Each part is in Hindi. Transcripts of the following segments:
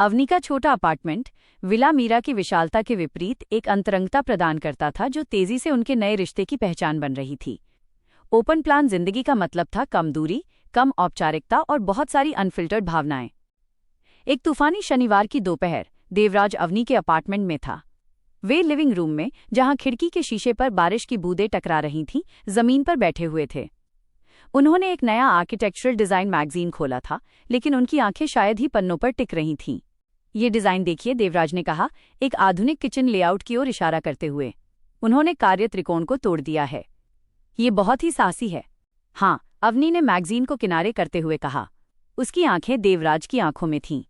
अवनी का छोटा अपार्टमेंट विला मीरा की विशालता के विपरीत एक अंतरंगता प्रदान करता था जो तेजी से उनके नए रिश्ते की पहचान बन रही थी। ओपन प्लान जिंदगी का मतलब था कम दूरी, कम औपचारिकता और बहुत सारी अनफिल्टर्ड भावनाएं। एक तूफानी शनिवार की दोपहर देवराज अवनी के अपार्टमेंट में था। वे लिविंग रूम में, जहां खिड़की के शीशे पर बारिश की बूंदें टकरा रही थीं, जमीन पर बैठे हुए थे। उन्होंने एक नया आर्किटेक्चरल डिजाइन मैगजीन खोला था, लेकिन उनकी आंखें शायद ही पन्नों पर टिक रही थीं। ये डिजाइन देखिए, देवराज ने कहा, एक आधुनिक किचन लेआउट की ओर इशारा करते हुए। उन्होंने कार्य त्रिकोण को तोड़ दिया है। ये बहुत ही साहसी है। हाँ, अवनी ने मैगजीन को किनारे करते हुए कहा। उसकी आंखें देवराज की आंखों में थीं।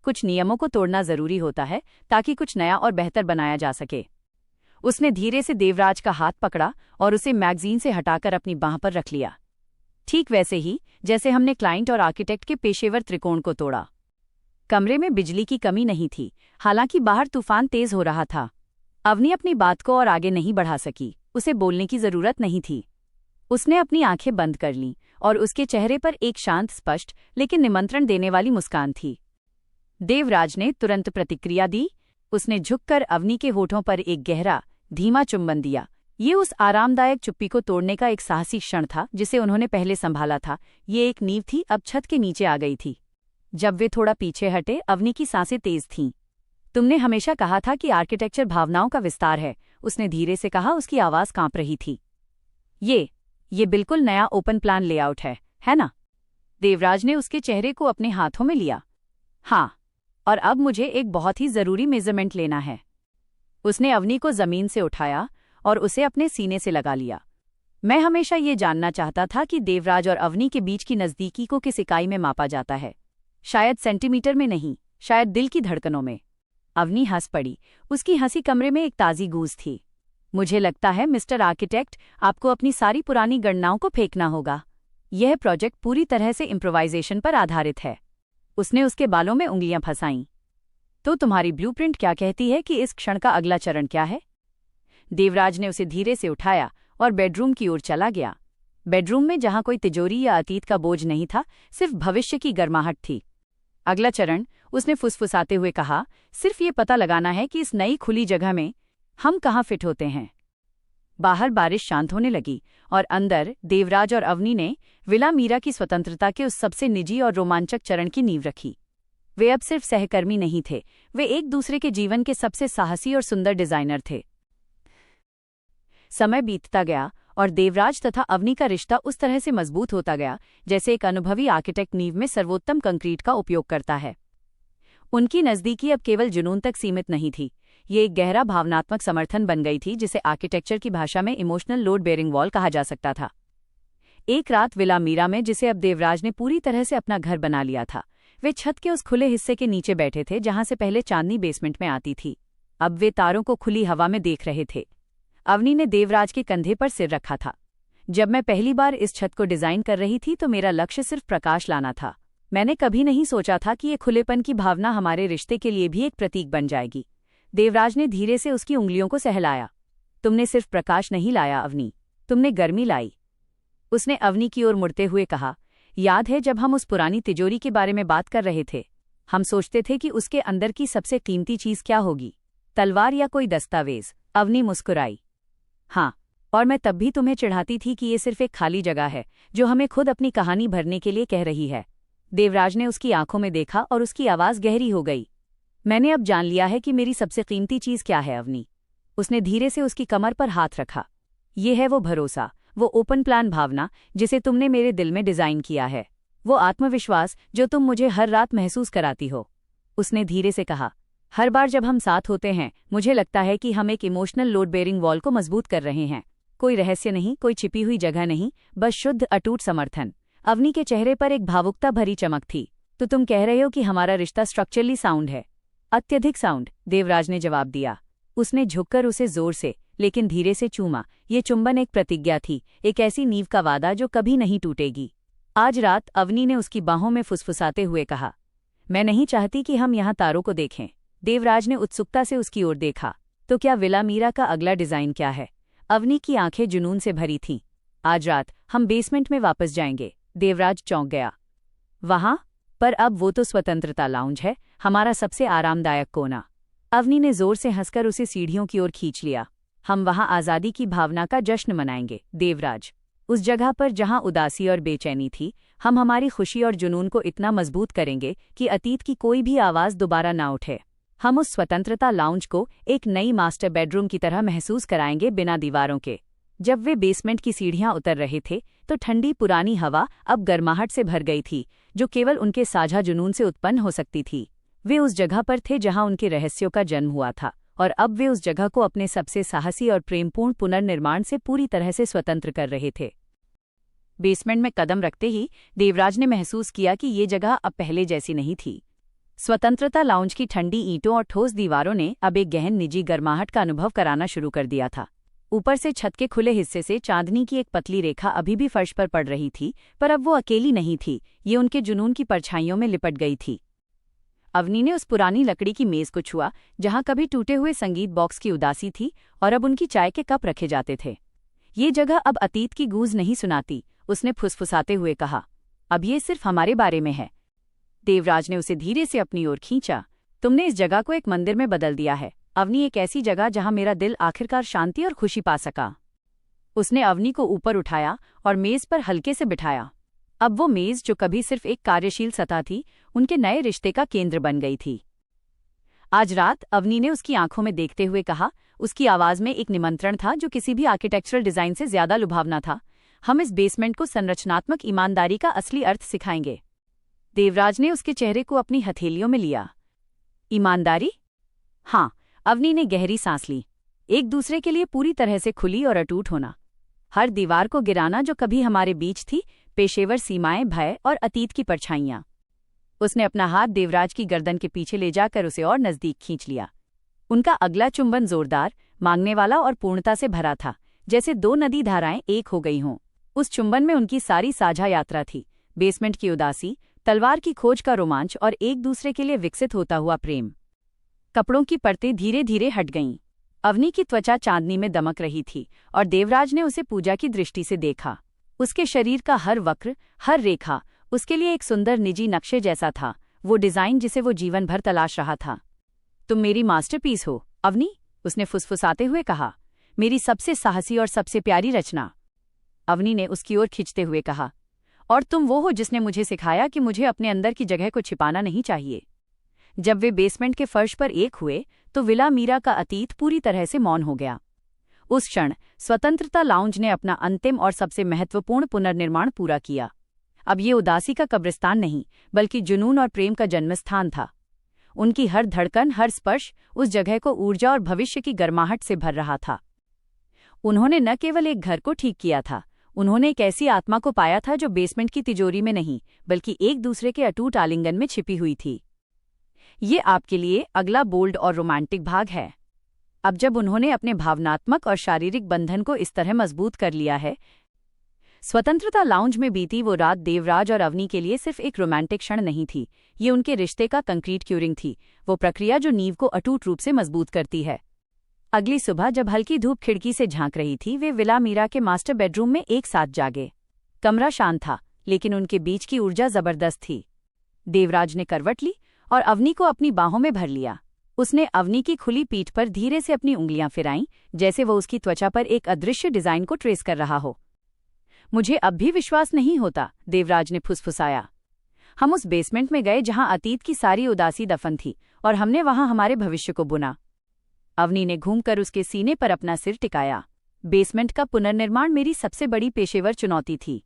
कुछ नियमों को तोड़ना जरूरी होता है ताकि कुछ नया और बेहतर बनाया जा सके। उसने धीरे से देवराज का हाथ पकड़ा और उसे मैगजीन से हटाकर अपनी बांह पर रख लिया, ठीक वैसे ही जैसे हमने क्लाइंट और आर्किटेक्ट के पेशेवर त्रिकोण को तोड़ा। कमरे में बिजली की कमी नहीं थी, हालांकि बाहर तूफान तेज हो रहा था। अवनी अपनी बात को और आगे नहीं बढ़ा सकी। उसे बोलने की जरूरत नहीं थी। उसने अपनी आंखें बंद कर लीं और उसके चेहरे पर एक शांत, स्पष्ट लेकिन निमंत्रण देने वाली मुस्कान थी। देवराज ने तुरंत प्रतिक्रिया दी। उसने झुककर अवनी के होठों पर एक गहरा, धीमा चुंबन दिया। ये उस आरामदायक चुप्पी को तोड़ने का एक साहसी क्षण था जिसे उन्होंने पहले संभाला था। ये एक नींव थी, अब छत के नीचे आ गई थी। जब वे थोड़ा पीछे हटे, अवनी की सांसें तेज थीं। तुमने हमेशा कहा था कि आर्किटेक्चर भावनाओं का विस्तार है, उसने धीरे से कहा। उसकी आवाज कांप रही थी। ये बिल्कुल नया ओपन प्लान लेआउट है ना? देवराज ने उसके चेहरे को अपने हाथों में लिया। हाँ, और अब मुझे एक बहुत ही जरूरी मेजरमेंट लेना है। उसने अवनी को जमीन से उठाया और उसे अपने सीने से लगा लिया। मैं हमेशा ये जानना चाहता था कि देवराज और अवनी के बीच की नज़दीकी को किस इकाई में मापा जाता है। शायद सेंटीमीटर में नहीं, शायद दिल की धड़कनों में। अवनी हंस पड़ी। उसकी हंसी कमरे में एक ताज़ी गूंज थी। मुझे लगता है मिस्टर आर्किटेक्ट, आपको अपनी सारी पुरानी गणनाओं को फेंकना होगा। यह प्रोजेक्ट पूरी तरह से इम्प्रोवाइजेशन पर आधारित है। उसने उसके बालों में उंगलियां फंसाईं। तो तुम्हारी ब्लूप्रिंट क्या कहती है कि इस क्षण का अगला चरण क्या है? देवराज ने उसे धीरे से उठाया और बेडरूम की ओर चला गया। बेडरूम में, जहां कोई तिजोरी या अतीत का बोझ नहीं था, सिर्फ भविष्य की गर्माहट थी। अगला चरण, उसने फुसफुसाते हुए कहा, सिर्फ ये पता लगाना है कि इस नई खुली जगह में हम कहाँ फिट होते हैं। बाहर बारिश शांत होने लगी और अंदर देवराज और अवनी ने विला मीरा की स्वतंत्रता के उस सबसे निजी और रोमांचक चरण की नींव रखी। वे अब सिर्फ सहकर्मी नहीं थे, वे एक दूसरे के जीवन के सबसे साहसी और सुंदर डिजाइनर थे। समय बीतता गया और देवराज तथा अवनी का रिश्ता उस तरह से मजबूत होता गया जैसे एक अनुभवी आर्किटेक्ट नींव में सर्वोत्तम कंक्रीट का उपयोग करता है। उनकी नज़दीकी अब केवल जुनून तक सीमित नहीं थी, ये एक गहरा भावनात्मक समर्थन बन गई थी, जिसे आर्किटेक्चर की भाषा में इमोशनल लोड बेयरिंग वॉल कहा जा सकता था। एक रात विला मीरा में, जिसे अब देवराज ने पूरी तरह से अपना घर बना लिया था, वे छत के उस खुले हिस्से के नीचे बैठे थे जहां से पहले चांदनी बेसमेंट में आती थी। अब वे तारों को खुली हवा में देख रहे थे। अवनी ने देवराज के कंधे पर सिर रखा था। जब मैं पहली बार इस छत को डिजाइन कर रही थी तो मेरा लक्ष्य सिर्फ प्रकाश लाना था। मैंने कभी नहीं सोचा था कि ये खुलेपन की भावना हमारे रिश्ते के लिए भी एक प्रतीक बन जाएगी। देवराज ने धीरे से उसकी उंगलियों को सहलाया। तुमने सिर्फ प्रकाश नहीं लाया अवनी, तुमने गर्मी लाई। उसने अवनी की ओर मुड़ते हुए कहा, याद है जब हम उस पुरानी तिजोरी के बारे में बात कर रहे थे? हम सोचते थे कि उसके अंदर की सबसे कीमती चीज क्या होगी, तलवार या कोई दस्तावेज? अवनी मुस्कुराई। हाँ, और मैं तब भी तुम्हें चिढ़ाती थी कि ये सिर्फ एक खाली जगह है जो हमें खुद अपनी कहानी भरने के लिए कह रही है। देवराज ने उसकी आंखों में देखा और उसकी आवाज गहरी हो गई। मैंने अब जान लिया है कि मेरी सबसे कीमती चीज क्या है अवनी। उसने धीरे से उसकी कमर पर हाथ रखा। ये है वो भरोसा, वो ओपन प्लान भावना जिसे तुमने मेरे दिल में डिजाइन किया है, वो आत्मविश्वास जो तुम मुझे हर रात महसूस कराती हो। उसने धीरे से कहा, हर बार जब हम साथ होते हैं मुझे लगता है कि हम एक इमोशनल लोड बेयरिंग वॉल को मजबूत कर रहे हैं। कोई रहस्य नहीं, कोई छिपी हुई जगह नहीं, बस शुद्ध अटूट समर्थन। अवनी के चेहरे पर एक भावुकता भरी चमक थी। तो तुम कह रहे हो कि हमारा रिश्ता स्ट्रक्चरली साउंड है? अत्यधिक साउंड, देवराज ने जवाब दिया। उसने झुककर उसे जोर से लेकिन धीरे से चूमा। ये चुंबन एक प्रतिज्ञा थी, एक ऐसी नींव का वादा जो कभी नहीं टूटेगी। आज रात अवनी ने उसकी बाहों में फुसफुसाते हुए कहा, मैं नहीं चाहती कि हम यहाँ तारों को देखें। देवराज ने उत्सुकता से उसकी ओर देखा। तो क्या विला मीरा का अगला डिजाइन क्या है? अवनी की आंखें जुनून से भरी थीं। आज रात हम बेसमेंट में वापस जाएंगे। देवराज चौंक गया। वहां पर अब वो तो स्वतंत्रता लाउंज है, हमारा सबसे आरामदायक कोना। अवनी ने जोर से हंसकर उसे सीढ़ियों की ओर खींच लिया। हम वहां आज़ादी की भावना का जश्न मनाएंगे, देवराज। उस जगह पर जहां उदासी और बेचैनी थी, हम हमारी खुशी और जुनून को इतना मजबूत करेंगे कि अतीत की कोई भी आवाज़ दोबारा ना उठे। हम उस स्वतंत्रता लाउंज को एक नई मास्टर बेडरूम की तरह महसूस कराएंगे, बिना दीवारों के। जब वे बेसमेंट की सीढ़ियां उतर रहे थे तो ठंडी पुरानी हवा अब गर्माहट से भर गई थी, जो केवल उनके साझा जुनून से उत्पन्न हो सकती थी। वे उस जगह पर थे जहां उनके रहस्यों का जन्म हुआ था, और अब वे उस जगह को अपने सबसे साहसी और प्रेमपूर्ण पुनर्निर्माण से पूरी तरह से स्वतंत्र कर रहे थे। बेसमेंट में कदम रखते ही देवराज ने महसूस किया कि ये जगह अब पहले जैसी नहीं थी। स्वतंत्रता लाउंज की ठंडी ईंटों और ठोस दीवारों ने अब एक गहन निजी गर्माहट का अनुभव कराना शुरू कर दिया था। ऊपर से छत के खुले हिस्से से चांदनी की एक पतली रेखा अभी भी फर्श पर पड़ रही थी, पर अब वो अकेली नहीं थी, ये उनके जुनून की परछाइयों में लिपट गई थी। अवनी ने उस पुरानी लकड़ी की मेज को छुआ जहां कभी टूटे हुए संगीत बॉक्स की उदासी थी और अब उनकी चाय के कप रखे जाते थे। ये जगह अब अतीत की गूंज नहीं सुनाती, उसने फुसफुसाते हुए कहा। अब ये सिर्फ हमारे बारे में है। देवराज ने उसे धीरे से अपनी ओर खींचा। तुमने इस जगह को एक मंदिर में बदल दिया है, अवनी, एक ऐसी जगह जहां मेरा दिल आखिरकार शांति और खुशी पा सका। उसने अवनी को ऊपर उठाया और मेज पर हल्के से बिठाया। अब वो मेज, जो कभी सिर्फ एक कार्यशील सतह थी, उनके नए रिश्ते का केंद्र बन गई थी। आज रात, अवनी ने उसकी आंखों में देखते हुए कहा। उसकी आवाज में एक निमंत्रण था जो किसी भी आर्किटेक्चरल डिजाइन से ज्यादा लुभावना था। हम इस बेसमेंट को संरचनात्मक ईमानदारी का असली अर्थ सिखाएंगे। देवराज ने उसके चेहरे को अपनी हथेलियों में लिया। ईमानदारी? हाँ, अवनी ने गहरी सांस ली। एक दूसरे के लिए पूरी तरह से खुली और अटूट होना। हर दीवार को गिराना जो कभी हमारे बीच थी, पेशेवर सीमाएं, भय और अतीत की परछाइयां। उसने अपना हाथ देवराज की गर्दन के पीछे ले जाकर उसे और नजदीक खींच लिया। उनका अगला चुंबन जोरदार, मांगने वाला और पूर्णता से भरा था, जैसे दो नदी धाराएं एक हो गई हों। उस चुंबन में उनकी सारी साझा यात्रा थी, बेसमेंट की उदासी, तलवार की खोज का रोमांच और एक दूसरे के लिए विकसित होता हुआ प्रेम। कपड़ों की परतें धीरे धीरे हट गईं। अवनी की त्वचा चांदनी में दमक रही थी और देवराज ने उसे पूजा की दृष्टि से देखा। उसके शरीर का हर वक्र, हर रेखा उसके लिए एक सुंदर निजी नक्शे जैसा था, वो डिजाइन जिसे वो जीवन भर तलाश रहा था। तुम मेरी मास्टरपीस हो, अवनी, उसने फुसफुसाते हुए कहा। मेरी सबसे साहसी और सबसे प्यारी रचना, अवनी ने उसकी ओर खींचते हुए कहा। और तुम वो हो जिसने मुझे सिखाया कि मुझे अपने अंदर की जगह को छिपाना नहीं चाहिए। जब वे बेसमेंट के फर्श पर एक हुए तो विला मीरा का अतीत पूरी तरह से मौन हो गया। उस क्षण स्वतंत्रता लाउंज ने अपना अंतिम और सबसे महत्वपूर्ण पुनर्निर्माण पूरा किया। अब ये उदासी का कब्रिस्तान नहीं, बल्कि जुनून और प्रेम का जन्मस्थान था। उनकी हर धड़कन, हर स्पर्श उस जगह को ऊर्जा और भविष्य की गर्माहट से भर रहा था। उन्होंने न केवल एक घर को ठीक किया था, उन्होंने एक ऐसी आत्मा को पाया था जो बेसमेंट की तिजोरी में नहीं, बल्कि एक दूसरे के अटूट आलिंगन में छिपी हुई थी। ये आपके लिए अगला बोल्ड और रोमांटिक भाग है। अब जब उन्होंने अपने भावनात्मक और शारीरिक बंधन को इस तरह मजबूत कर लिया है। स्वतंत्रता लाउंज में बीती वो रात देवराज और अवनी के लिए सिर्फ एक रोमांटिक क्षण नहीं थी, ये उनके रिश्ते का कंक्रीट क्यूरिंग थी, वो प्रक्रिया जो नींव को अटूट रूप से मजबूत करती है। अगली सुबह जब हल्की धूप खिड़की से झांक रही थी, वे विला मीरा के मास्टर बेडरूम में एक साथ जागे। कमरा शांत था, लेकिन उनके बीच की ऊर्जा जबरदस्त थी। देवराज ने करवट ली और अवनी को अपनी बाहों में भर लिया। उसने अवनी की खुली पीठ पर धीरे से अपनी उंगलियां फिराईं, जैसे वो उसकी त्वचा पर एक अदृश्य डिजाइन को ट्रेस कर रहा हो। मुझे अब भी विश्वास नहीं होता, देवराज ने फुसफुसाया। हम उस बेसमेंट में गए जहां अतीत की सारी उदासी दफन थी, और हमने वहां हमारे भविष्य को बुना। अवनी ने घूमकर उसके सीने पर अपना सिर टिकाया। बेसमेंट का पुनर्निर्माण मेरी सबसे बड़ी पेशेवर चुनौती थी,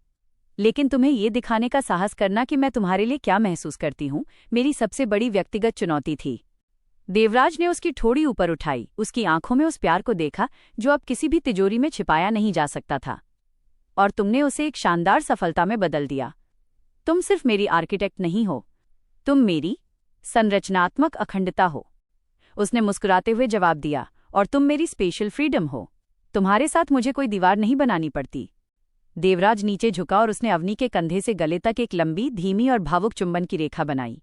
लेकिन तुम्हें ये दिखाने का साहस करना कि मैं तुम्हारे लिए क्या महसूस करती हूँ, मेरी सबसे बड़ी व्यक्तिगत चुनौती थी। देवराज ने उसकी ठोड़ी ऊपर उठाई, उसकी आंखों में उस प्यार को देखा जो अब किसी भी तिजोरी में छिपाया नहीं जा सकता था। और तुमने उसे एक शानदार सफलता में बदल दिया। तुम सिर्फ मेरी आर्किटेक्ट नहीं हो, तुम मेरी संरचनात्मक अखंडता हो। उसने मुस्कुराते हुए जवाब दिया, और तुम मेरी स्पेशल फ्रीडम हो। तुम्हारे साथ मुझे कोई दीवार नहीं बनानी पड़ती। देवराज नीचे झुका और उसने अवनी के कंधे से गले तक एक लंबी, धीमी और भावुक चुंबन की रेखा बनाई।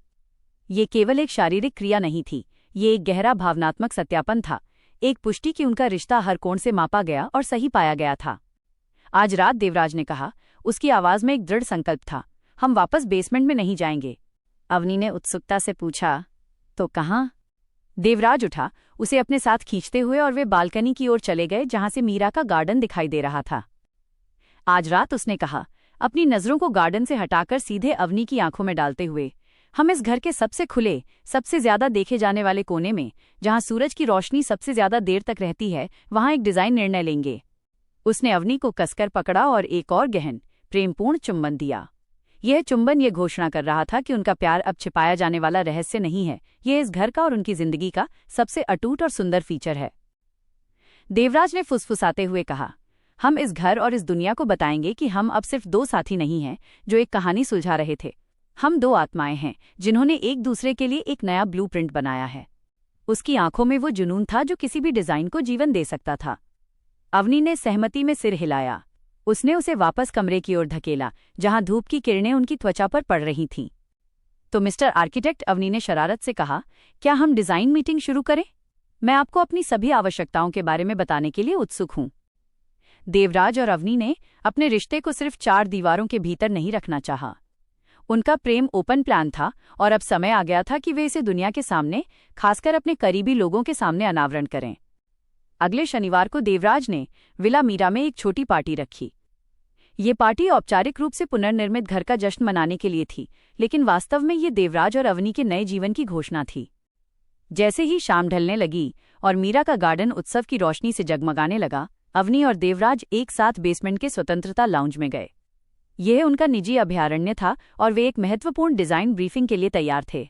ये केवल एक शारीरिक क्रिया नहीं थी, ये एक गहरा भावनात्मक सत्यापन था, एक पुष्टि कि उनका रिश्ता हर कोण से मापा गया और सही पाया गया था। आज रात, देवराज ने कहा, उसकी आवाज में एक दृढ़ संकल्प था, हम वापस बेसमेंट में नहीं जाएंगे। अवनी ने उत्सुकता से पूछा। तो कहाँ? देवराज उठा, उसे अपने साथ खींचते हुए, और वे बालकनी की ओर चले गए जहां से मीरा का गार्डन दिखाई दे रहा था। आज रात उसने कहा, अपनी नजरों को गार्डन से हटाकर सीधे अवनी की आंखों में डालते हुए, हम इस घर के सबसे खुले, सबसे ज्यादा देखे जाने वाले कोने में, जहां सूरज की रोशनी सबसे ज्यादा देर तक रहती है, वहां एक डिजाइन निर्णय लेंगे। उसने अवनी को कसकर पकड़ा और एक और गहन, प्रेमपूर्ण चुंबन दिया। यह चुंबन ये घोषणा कर रहा था कि उनका प्यार अब छिपाया जाने वाला रहस्य नहीं है, यह इस घर का और उनकी जिंदगी का सबसे अटूट और सुंदर फीचर है। देवराज ने फुसफुसाते हुए कहा, हम इस घर और इस दुनिया को बताएंगे कि हम अब सिर्फ दो साथी नहीं हैं जो एक कहानी सुलझा रहे थे। हम दो आत्माएं हैं जिन्होंने एक दूसरे के लिए एक नया ब्लूप्रिंट बनाया है। उसकी आंखों में वो जुनून था जो किसी भी डिजाइन को जीवन दे सकता था। अवनी ने सहमति में सिर हिलाया। उसने उसे वापस कमरे की ओर धकेला जहां धूप की किरणें उनकी त्वचा पर पड़ रही थीं। तो मिस्टर आर्किटेक्ट, अवनी ने शरारत से कहा, क्या हम डिजाइन मीटिंग शुरू करें? मैं आपको अपनी सभी आवश्यकताओं के बारे में बताने के लिए उत्सुक हूं। देवराज और अवनी ने अपने रिश्ते को सिर्फ 4 दीवारों के भीतर नहीं रखना चाहा। उनका प्रेम ओपन प्लान था और अब समय आ गया था कि वे इसे दुनिया के सामने, खासकर अपने करीबी लोगों के सामने अनावरण करें। अगले शनिवार को देवराज ने विला मीरा में एक छोटी पार्टी रखी। ये पार्टी औपचारिक रूप से पुनर्निर्मित घर का जश्न मनाने के लिए थी, लेकिन वास्तव में ये देवराज और अवनी के नए जीवन की घोषणा थी। जैसे ही शाम ढलने लगी और मीरा का गार्डन उत्सव की रोशनी से जगमगाने लगा, अवनी और देवराज एक साथ बेसमेंट के स्वतंत्रता लाउंज में गए। यह उनका निजी अभयारण्य था और वे एक महत्वपूर्ण डिजाइन ब्रीफिंग के लिए तैयार थे।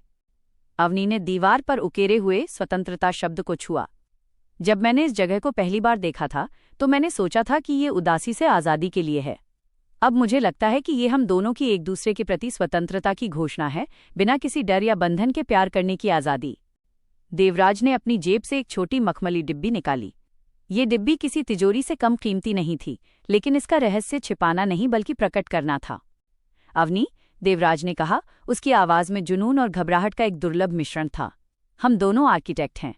अवनी ने दीवार पर उकेरे हुए स्वतंत्रता शब्द को छुआ। जब मैंने इस जगह को पहली बार देखा था तो मैंने सोचा था कि ये उदासी से आज़ादी के लिए है। अब मुझे लगता है कि ये हम दोनों की एक दूसरे के प्रति स्वतंत्रता की घोषणा है, बिना किसी डर या बंधन के प्यार करने की आज़ादी। देवराज ने अपनी जेब से एक छोटी मखमली डिब्बी निकाली। ये डिब्बी किसी तिजोरी से कम कीमती नहीं थी, लेकिन इसका रहस्य छिपाना नहीं बल्कि प्रकट करना था। अवनी, देवराज ने कहा, उसकी आवाज में जुनून और घबराहट का एक दुर्लभ मिश्रण था, हम दोनों आर्किटेक्ट हैं।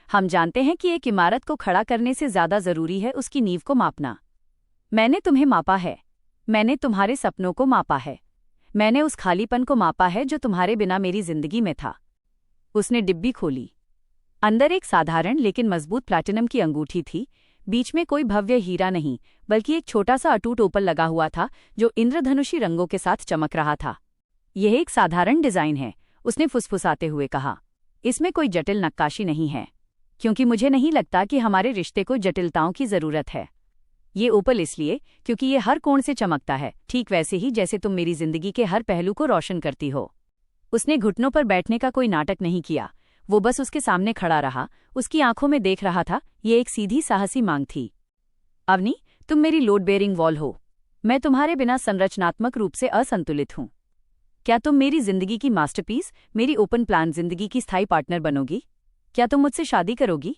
हम जानते हैं कि एक इमारत को खड़ा करने से ज्यादा जरूरी है उसकी नींव को मापना। मैंने तुम्हें मापा है, मैंने तुम्हारे सपनों को मापा है, मैंने उस खालीपन को मापा है जो तुम्हारे बिना मेरी जिंदगी में था। उसने डिब्बी खोली। अंदर एक साधारण लेकिन मजबूत प्लैटिनम की अंगूठी थी। बीच में कोई भव्य हीरा नहीं, बल्कि एक छोटा सा अटूट ओपल लगा हुआ था जो इंद्रधनुषी रंगों के साथ चमक रहा था। यह एक साधारण डिजाइन है, उसने फुसफुसाते हुए कहा। इसमें कोई जटिल नक्काशी नहीं है, क्योंकि मुझे नहीं लगता कि हमारे रिश्ते को जटिलताओं की जरूरत है। ये ओपल इसलिए क्योंकि ये हर कोण से चमकता है, ठीक वैसे ही जैसे तुम मेरी जिंदगी के हर पहलू को रोशन करती हो। उसने घुटनों पर बैठने का कोई नाटक नहीं किया, वो बस उसके सामने खड़ा रहा, उसकी आंखों में देख रहा था। ये एक सीधी साहसी मांग थी। अवनी, तुम मेरी लोड बेयरिंग वॉल हो, मैं तुम्हारे बिना संरचनात्मक रूप से असंतुलित हूं। क्या तुम मेरी जिंदगी की मास्टरपीस, मेरी ओपन प्लान जिंदगी की स्थायी पार्टनर बनोगी? क्या तुम मुझसे शादी करोगी?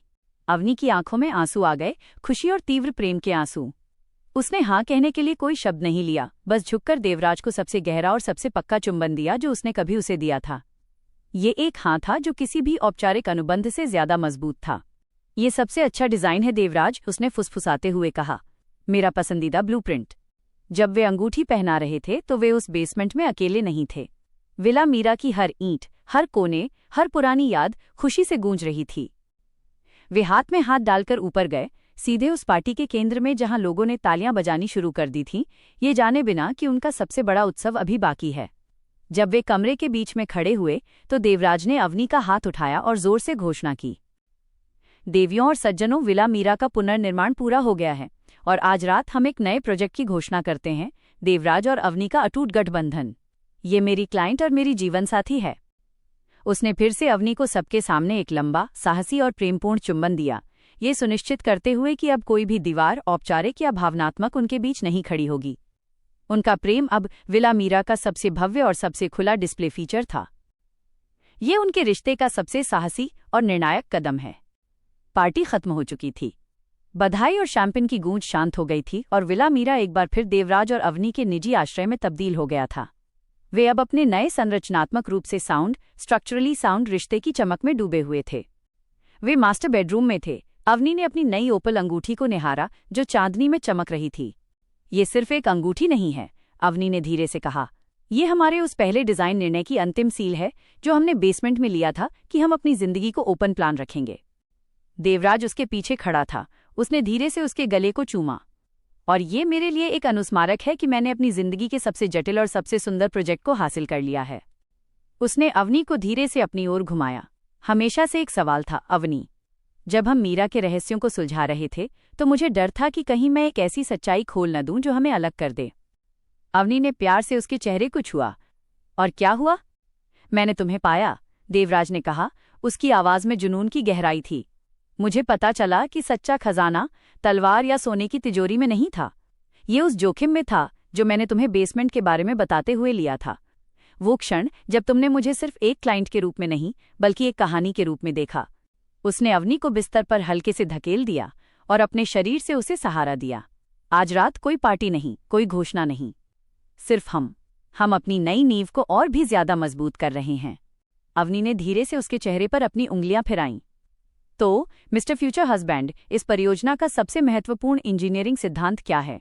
अवनी की आंखों में आंसू आ गए, खुशी और तीव्र प्रेम के आंसू। उसने हाँ कहने के लिए कोई शब्द नहीं लिया, बस झुककर देवराज को सबसे गहरा और सबसे पक्का चुंबन दिया जो उसने कभी उसे दिया था। ये एक हाँ था जो किसी भी औपचारिक अनुबंध से ज्यादा मजबूत था। ये सबसे अच्छा डिजाइन है देवराज, उसने फुसफुसाते हुए कहा, मेरा पसंदीदा ब्लूप्रिंट। जब वे अंगूठी पहना रहे थे तो वे उस बेसमेंट में अकेले नहीं थे। विला मीरा की हर ईंट, हर कोने, हर पुरानी याद खुशी से गूंज रही थी। वे हाथ में हाथ डालकर ऊपर गए, सीधे उस पार्टी के केंद्र में जहां लोगों ने तालियां बजानी शुरू कर दी थीं, ये जाने बिना कि उनका सबसे बड़ा उत्सव अभी बाकी है। जब वे कमरे के बीच में खड़े हुए तो देवराज ने अवनी का हाथ उठाया और जोर से घोषणा की, देवियों और सज्जनों, विला मीरा का पुनर्निर्माण पूरा हो गया है और आज रात हम एक नए प्रोजेक्ट की घोषणा करते हैं, देवराज और अवनी का अटूट गठबंधन। ये मेरी क्लाइंट और मेरी जीवनसाथी है। उसने फिर से अवनी को सबके सामने एक लंबा, साहसी और प्रेमपूर्ण चुंबन दिया, ये सुनिश्चित करते हुए कि अब कोई भी दीवार, औपचारिक या भावनात्मक, उनके बीच नहीं खड़ी होगी। उनका प्रेम अब विला मीरा का सबसे भव्य और सबसे खुला डिस्प्ले फीचर था। ये उनके रिश्ते का सबसे साहसी और निर्णायक कदम है। पार्टी खत्म हो चुकी थी। बधाई और शैंपेन की गूंज शांत हो गई थी और विला मीरा एक बार फिर देवराज और अवनी के निजी आश्रय में तब्दील हो गया था। वे अब अपने नए संरचनात्मक रूप से स्ट्रक्चरली साउंड रिश्ते की चमक में डूबे हुए थे। वे मास्टर बेडरूम में थे। अवनी ने अपनी नई ओपल अंगूठी को निहारा जो चांदनी में चमक रही थी। ये सिर्फ एक अंगूठी नहीं है, अवनी ने धीरे से कहा, ये हमारे उस पहले डिजाइन निर्णय की अंतिम सील है जो हमने बेसमेंट में लिया था कि हम अपनी जिंदगी को ओपन प्लान रखेंगे। देवराज उसके पीछे खड़ा था। उसने धीरे से उसके गले को चूमा। और ये मेरे लिए एक अनुस्मारक है कि मैंने अपनी जिंदगी के सबसे जटिल और सबसे सुंदर प्रोजेक्ट को हासिल कर लिया है। उसने अवनी को धीरे से अपनी ओर घुमाया। हमेशा से एक सवाल था, अवनी, जब हम मीरा के रहस्यों को सुलझा रहे थे तो मुझे डर था कि कहीं मैं एक ऐसी सच्चाई खोल न दूं जो हमें अलग कर दे। अवनी ने प्यार से उसके चेहरे को छुआ। और क्या हुआ? मैंने तुम्हें पाया, देवराज ने कहा। उसकी आवाज में जुनून की गहराई थी। मुझे पता चला कि सच्चा खजाना तलवार या सोने की तिजोरी में नहीं था। ये उस जोखिम में था जो मैंने तुम्हें बेसमेंट के बारे में बताते हुए लिया था। वो क्षण जब तुमने मुझे सिर्फ एक क्लाइंट के रूप में नहीं बल्कि एक कहानी के रूप में देखा। उसने अवनी को बिस्तर पर हल्के से धकेल दिया और अपने शरीर से उसे सहारा दिया। आज रात कोई पार्टी नहीं, कोई घोषणा नहीं, सिर्फ हम अपनी नई नींव को और भी ज्यादा मजबूत कर रहे हैं। अवनी ने धीरे से उसके चेहरे पर अपनी उंगलियां फिराईं। तो मिस्टर फ्यूचर हस्बैंड, इस परियोजना का सबसे महत्वपूर्ण इंजीनियरिंग सिद्धांत क्या है?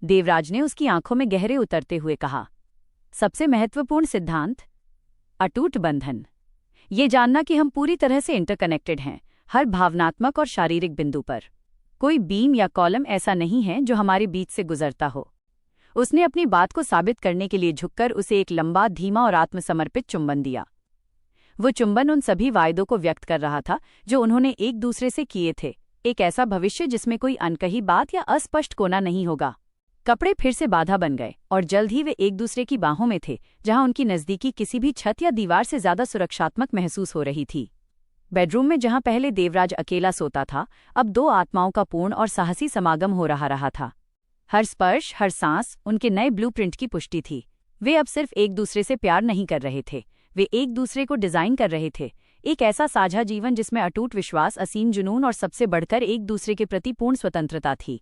देवराज ने उसकी आंखों में गहरे उतरते हुए कहा। सबसे महत्वपूर्ण सिद्धांत? अटूट बंधन। ये जानना कि हम पूरी तरह से इंटरकनेक्टेड हैं, हर भावनात्मक और शारीरिक बिंदु पर। कोई बीम या कॉलम ऐसा नहीं है जो हमारे बीच से गुजरता हो। उसने अपनी बात को साबित करने के लिए झुककर उसे एक लंबा, धीमा और आत्मसमर्पित चुंबन दिया। वो चुंबन उन सभी वायदों को व्यक्त कर रहा था जो उन्होंने एक दूसरे से किए थे। एक ऐसा भविष्य जिसमें कोई अनकही बात या अस्पष्ट कोना नहीं होगा। कपड़े फिर से बाधा बन गए और जल्द ही वे एक दूसरे की बाहों में थे, जहां उनकी नजदीकी किसी भी छत या दीवार से ज्यादा सुरक्षात्मक महसूस हो रही थी। बेडरूम में जहां पहले देवराज अकेला सोता था, अब दो आत्माओं का पूर्ण और साहसी समागम हो रहा था। हर स्पर्श, हर सांस उनके नए ब्लूप्रिंट की पुष्टि थी। वे अब सिर्फ एक दूसरे से प्यार नहीं कर रहे थे, वे एक दूसरे को डिजाइन कर रहे थे। एक ऐसा साझा जीवन जिसमें अटूट विश्वास, असीम जुनून और सबसे बढ़कर एक दूसरे के प्रति पूर्ण स्वतंत्रता थी।